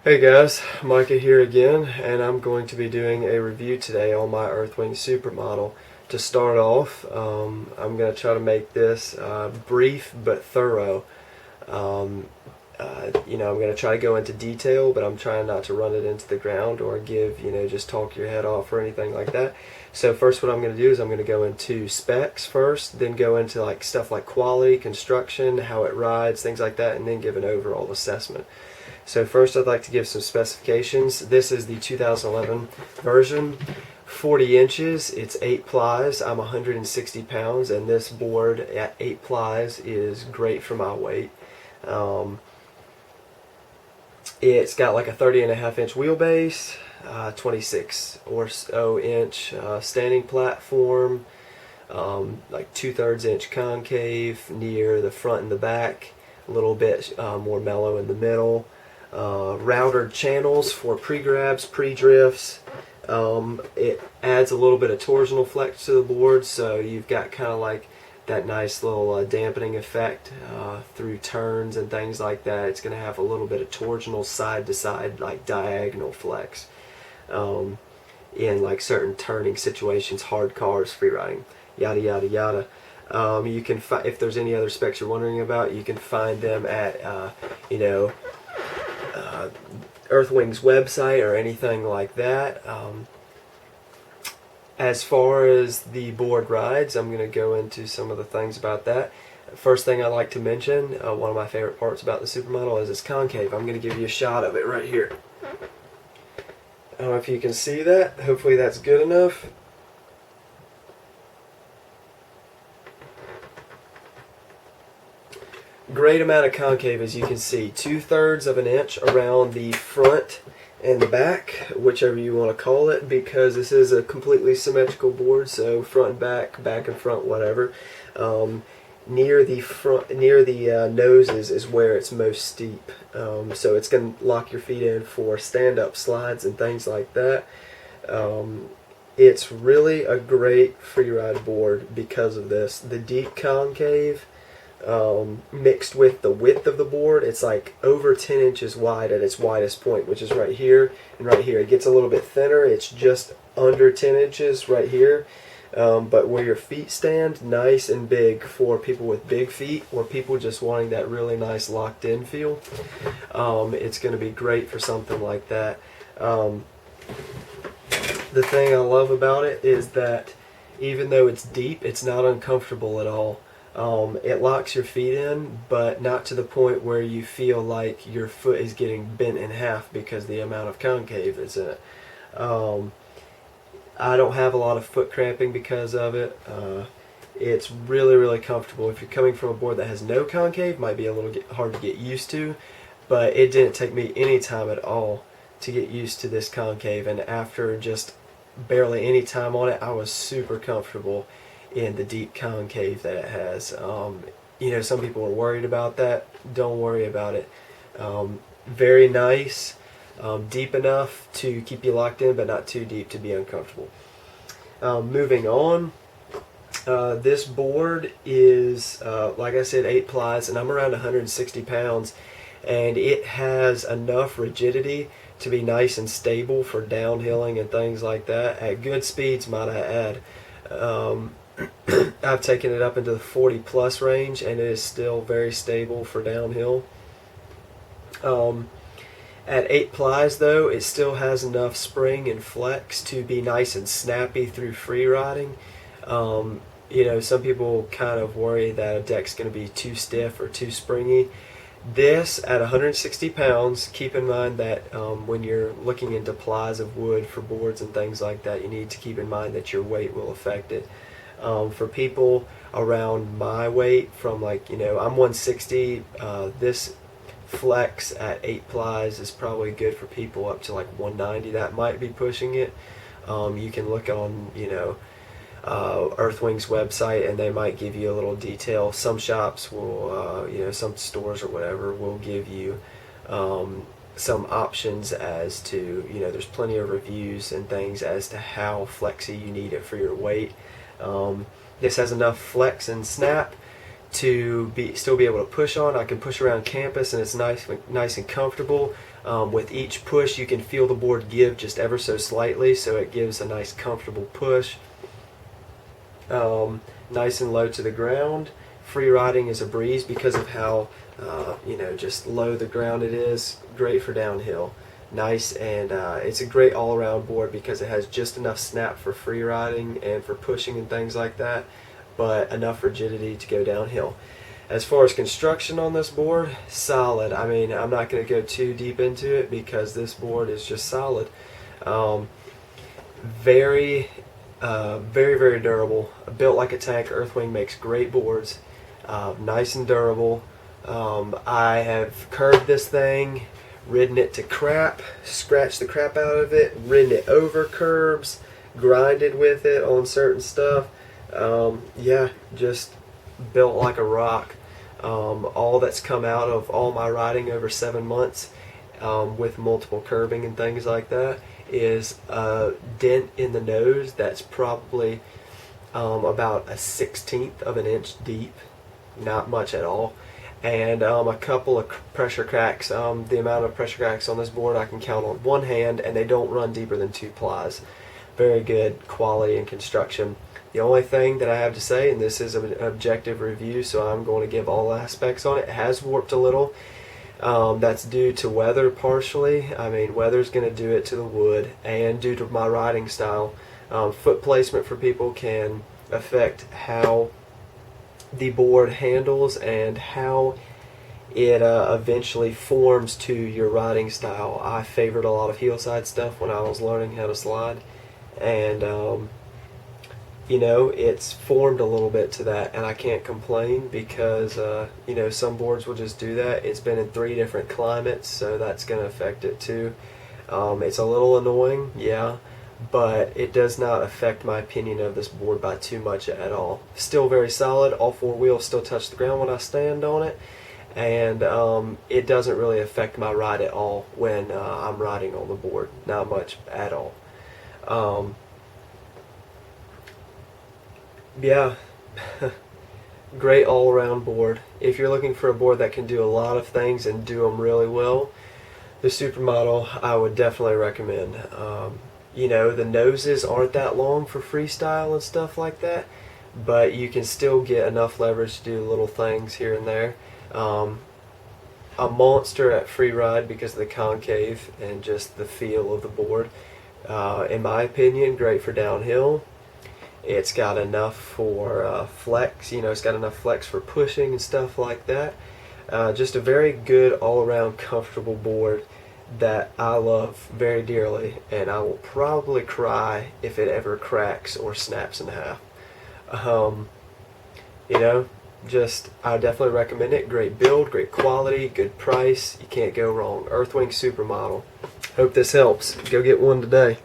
Hey guys, Micah here again, and I'm going to be doing a review today on my Earthwing Supermodel. To start off, I'm going to try to make this brief but thorough. I'm going to try to go into detail, but I'm trying not to run it into the ground or give, just talk your head off or anything like that. So first what I'm going to do is I'm going to go into specs first, then go into like stuff like quality, construction, how it rides, things like that, and then give an overall assessment. So first I'd like to give some specifications. This is the 2011 version, 40 inches, it's 8 plies, I'm 160 pounds, and this board at 8 plies is great for my weight. It's got like a 30.5 inch wheelbase, 26 or so inch standing platform, like 2/3 inch concave near the front and the back, a little bit more mellow in the middle. Routed channels for pre-grabs, pre-drifts. It adds a little bit of torsional flex to the board, so you've got kind of like that nice little dampening effect through turns and things like that. It's going to have a little bit of torsional side-to-side, like diagonal flex in like certain turning situations, hard cars, freeriding, yada yada yada. You can if there's any other specs you're wondering about, you can find them at Earthwing's website or anything like that. As far as the board rides, I'm going to go into some of the things about that. First thing I'd like to mention, one of my favorite parts about the Supermodel is its concave. I'm going to give you a shot of it right here. I don't know if you can see that. Hopefully that's good enough. Great amount of concave, as you can see, 2/3 of an inch around the front and the back, whichever you want to call it, because this is a completely symmetrical board, so front and back, back and front, whatever. Near the noses is where it's most steep, so it's going to lock your feet in for stand-up slides and things like that. It's really a great freeride board because of this. The deep concave mixed with the width of the board, it's like over 10 inches wide at its widest point, which is right here and right here. It gets a little bit thinner, it's just under 10 inches right here, but where your feet stand, nice and big for people with big feet or people just wanting that really nice locked in feel. It's going to be great for something like that. The thing I love about it is that even though it's deep, it's not uncomfortable at all. It locks your feet in, but not to the point where you feel like your foot is getting bent in half because the amount of concave is in it. I don't have a lot of foot cramping because of it. It's really, really comfortable. If you're coming from a board that has no concave, it might be a little hard to get used to, but it didn't take me any time at all to get used to this concave, and after just barely any time on it, I was super comfortable in the deep concave that it has. Some people are worried about that. Don't worry about it. Very nice, deep enough to keep you locked in, but not too deep to be uncomfortable. Moving on, this board is, like I said, 8 plies, and I'm around 160 pounds, and it has enough rigidity to be nice and stable for downhilling and things like that, at good speeds, might I add. I've taken it up into the 40 plus range, and it is still very stable for downhill. At 8 plies though, it still has enough spring and flex to be nice and snappy through free riding. Some people kind of worry that a deck's going to be too stiff or too springy. This, at 160 pounds, keep in mind that when you're looking into plies of wood for boards and things like that, you need to keep in mind that your weight will affect it. For people around my weight, from I'm 160, this flex at 8 plies is probably good for people up to like 190. That might be pushing it. You can look on Earthwing's website, and they might give you a little detail. Some shops will, some stores or whatever will give you some options as to, there's plenty of reviews and things as to how flexy you need it for your weight. This has enough flex and snap to still be able to push on. I can push around campus, and it's nice and comfortable. With each push, you can feel the board give just ever so slightly, so it gives a nice comfortable push. Nice and low to the ground. Free riding is a breeze because of how just low the ground it is. Great for downhill. Nice, and it's a great all-around board because it has just enough snap for free riding and for pushing and things like that, but enough rigidity to go downhill. As far as construction on this board, solid. I mean, I'm not going to go too deep into it because this board is just solid. Very, very durable. Built like a tank. Earthwing makes great boards. Nice and durable. I have curved this thing, ridden it to crap, scratched the crap out of it, ridden it over curbs, grinded with it on certain stuff. Yeah, just built like a rock. All that's come out of all my riding over 7 months with multiple curbing and things like that is a dent in the nose that's probably about 1/16 of an inch deep, not much at all, and a couple of pressure cracks. The amount of pressure cracks on this board I can count on one hand, and they don't run deeper than 2 plies. Very good quality and construction. The only thing that I have to say, and this is an objective review, so I'm going to give all aspects on it, it has warped a little. That's due to weather partially. I mean, weather's going to do it to the wood, and due to my riding style. Foot placement for people can affect how the board handles and how it eventually forms to your riding style. I favored a lot of heel side stuff when I was learning how to slide, and it's formed a little bit to that, and I can't complain because some boards will just do that. It's been in 3 different climates, so that's going to affect it too. It's a little annoying, yeah, but it does not affect my opinion of this board by too much at all. Still very solid. All 4 wheels still touch the ground when I stand on it, and it doesn't really affect my ride at all when I'm riding on the board. Not much at all. Yeah, great all-around board. If you're looking for a board that can do a lot of things and do them really well, the Supermodel I would definitely recommend. The noses aren't that long for freestyle and stuff like that, but you can still get enough leverage to do little things here and there. A monster at Freeride because of the concave and just the feel of the board. In my opinion, great for downhill. It's got enough for flex, it's got enough flex for pushing and stuff like that. Just a very good all-around comfortable board that I love very dearly, and I will probably cry if it ever cracks or snaps in half. I definitely recommend it. Great build, great quality, good price. You can't go wrong. Earthwing Supermodel. Hope this helps. Go get one today.